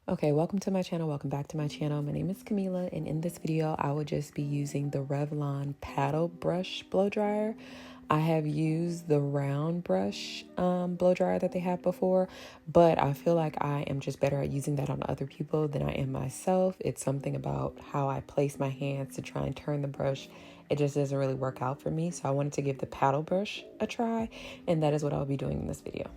Okay, welcome to my channel. Welcome back to my channel. My name is Camila, and in this video, I will just be using the Revlon paddle brush blow dryer. I have used the round brush blow dryer that they have before, but I feel like I am just better at using that on other people than I am myself. It's something about how I place my hands to try and turn the brush. It just doesn't really work out for me, so I wanted to give the paddle brush a try, and that is what I'll be doing in this video.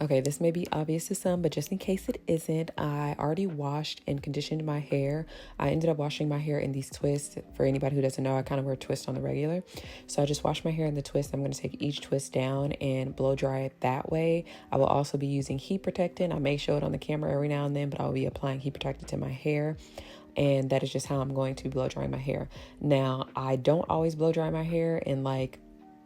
Okay, this may be obvious to some, but just in case it isn't, I already washed and conditioned my hair. I ended up washing my hair in these twists. For anybody who doesn't know, I kind of wear twists on the regular. So I just washed my hair in the twist. I'm going to take each twist down and blow dry it that way. I will also be using heat protectant. I may show it on the camera every now and then, but I'll be applying heat protectant to my hair. And that is just how I'm going to blow dry my hair. Now, I don't always blow dry my hair in like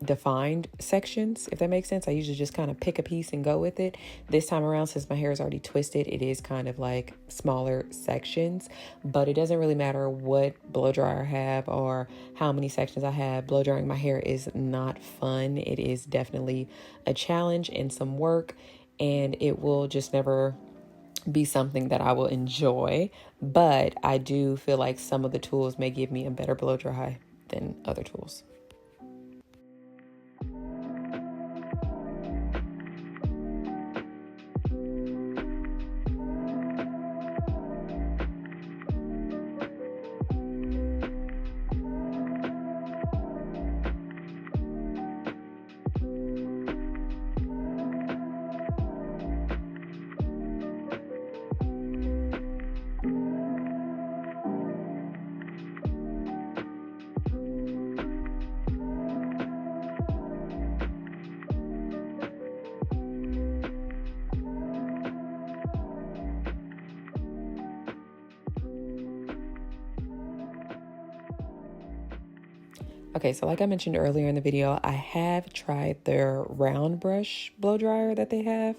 defined sections, if that makes sense. I usually just kind of pick a piece and go with it. This time around, since my hair is already twisted, it is kind of like smaller sections, but it doesn't really matter what blow dryer I have or how many sections I have. Blow drying my hair is not fun. It is definitely a challenge and some work, and it will just never be something that I will enjoy. But I do feel like some of the tools may give me a better blow dry than other tools. Okay, so like I mentioned earlier in the video, I have tried their round brush blow dryer that they have.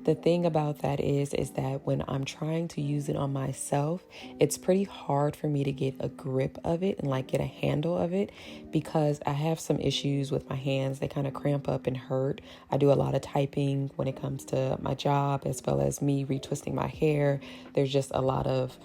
The thing about that is that when I'm trying to use it on myself, it's pretty hard for me to get a grip of it and like get a handle of it because I have some issues with my hands. They kind of cramp up and hurt. I do a lot of typing when it comes to my job, as well as me retwisting my hair. There's just a lot of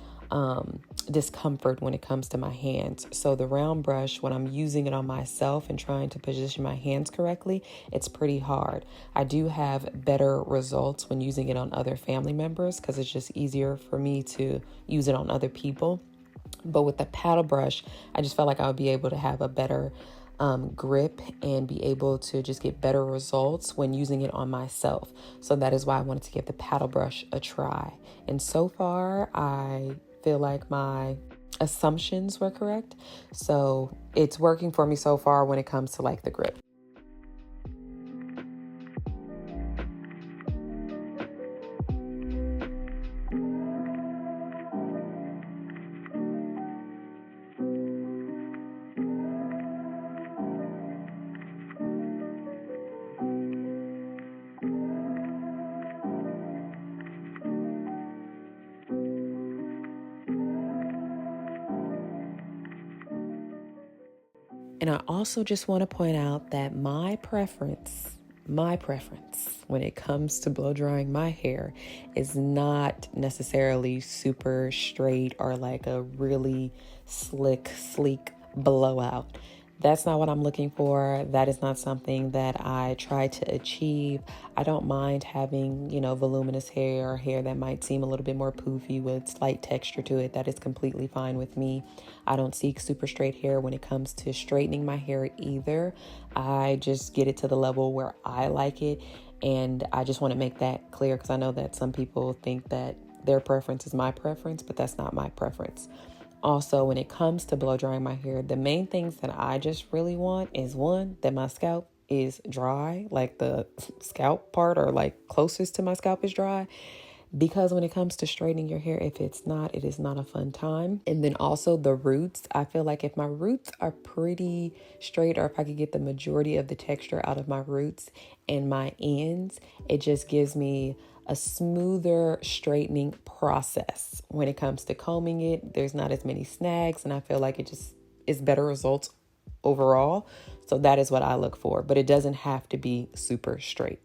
discomfort when it comes to my hands. So the round brush, when I'm using it on myself and trying to position my hands correctly, it's pretty hard. I do have better results when using it on other family members because it's just easier for me to use it on other people. But with the paddle brush, I just felt like I would be able to have a better grip and be able to just get better results when using it on myself. So that is why I wanted to give the paddle brush a try. And so far, I feel like my assumptions were correct. So it's working for me so far when it comes to like the grip. And I also just want to point out that my preference when it comes to blow drying my hair is not necessarily super straight or like a really slick, sleek blowout. That's not what I'm looking for. That is not something that I try to achieve. I don't mind having, voluminous hair or hair that might seem a little bit more poofy with slight texture to it. That is completely fine with me. I don't seek super straight hair when it comes to straightening my hair either. I just get it to the level where I like it. And I just want to make that clear because I know that some people think that their preference is my preference, but that's not my preference. Also, when it comes to blow drying my hair, the main things that I just really want is one, that my scalp is dry, like the scalp part or like closest to my scalp is dry. Because when it comes to straightening your hair, if it's not, it is not a fun time. And then also the roots. I feel like if my roots are pretty straight, or if I could get the majority of the texture out of my roots and my ends, it just gives me a smoother straightening process. When it comes to combing it, there's not as many snags, and I feel like it just is better results overall. So that is what I look for, but it doesn't have to be super straight.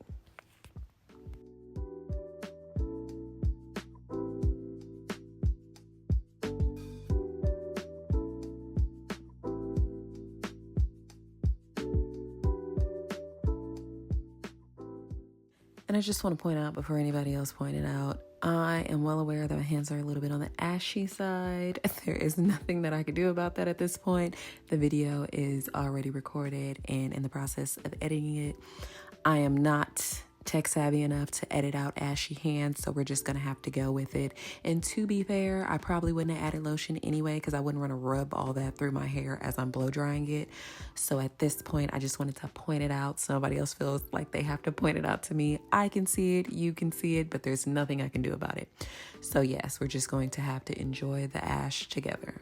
And I just want to point out before anybody else pointed out, I am well aware that my hands are a little bit on the ashy side. There is nothing that I could do about that at this point. The video is already recorded and in the process of editing it. I am not tech savvy enough to edit out ashy hands, so we're just gonna have to go with it. And to be fair, I probably wouldn't have added lotion anyway because I wouldn't want to rub all that through my hair as I'm blow drying it. So at this point, I just wanted to point it out so nobody else feels like they have to point it out to me. I can see it, you can see it, but there's nothing I can do about it. So yes, we're just going to have to enjoy the ash together.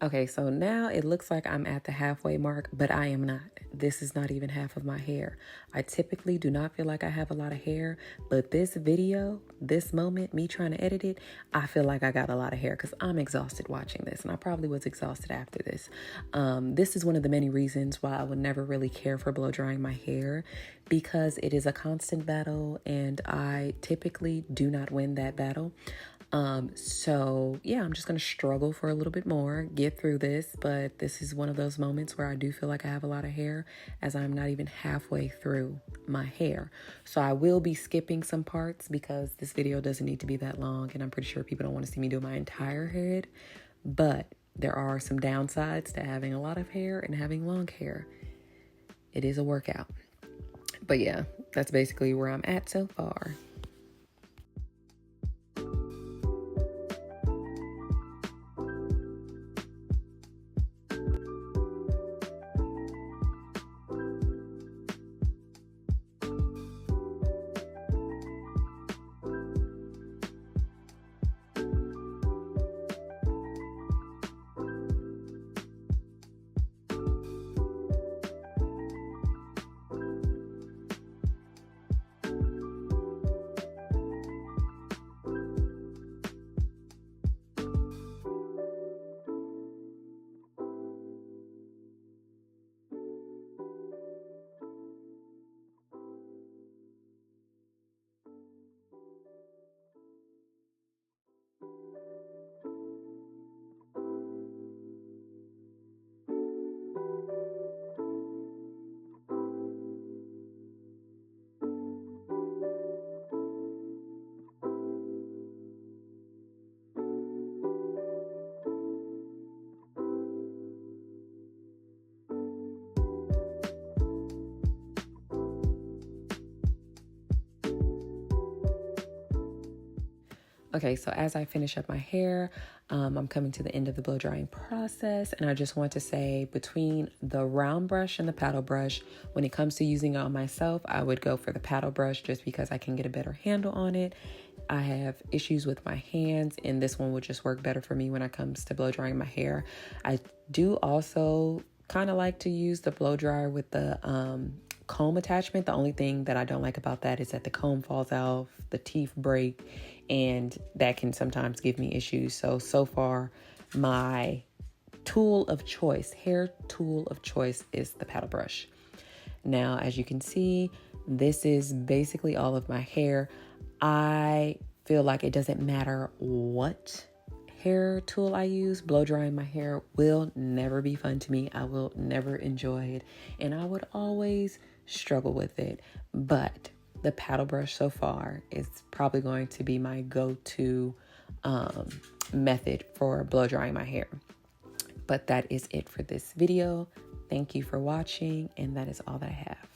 Okay, so now it looks like I'm at the halfway mark, but I am not. This is not even half of my hair. I typically do not feel like I have a lot of hair, but this video, this moment, me trying to edit it, I feel like I got a lot of hair because I'm exhausted watching this, and I probably was exhausted after this. This is one of the many reasons why I would never really care for blow drying my hair, because it is a constant battle, and I typically do not win that battle. So yeah, I'm just going to struggle for a little bit more, get through this, but this is one of those moments where I do feel like I have a lot of hair as I'm not even halfway through my hair. So I will be skipping some parts because this video doesn't need to be that long, and I'm pretty sure people don't want to see me do my entire head, but there are some downsides to having a lot of hair and having long hair. It is a workout. But yeah, that's basically where I'm at so far. Okay, so as I finish up my hair, I'm coming to the end of the blow drying process, and I just want to say, between the round brush and the paddle brush, when it comes to using it on myself, I would go for the paddle brush just because I can get a better handle on it. I have issues with my hands, and this one would just work better for me when it comes to blow drying my hair. I do also kind of like to use the blow dryer with the comb attachment. The only thing that I don't like about that is that the comb falls off, the teeth break, and that can sometimes give me issues. So far, my tool of choice, hair tool of choice, is the paddle brush. Now, as you can see, this is basically all of my hair. I feel like it doesn't matter what hair tool I use, blow drying my hair will never be fun to me. I will never enjoy it, and I would always struggle with it. But the paddle brush so far is probably going to be my go-to method for blow drying my hair. But that is it for this video. Thank you for watching, and that is all that I have.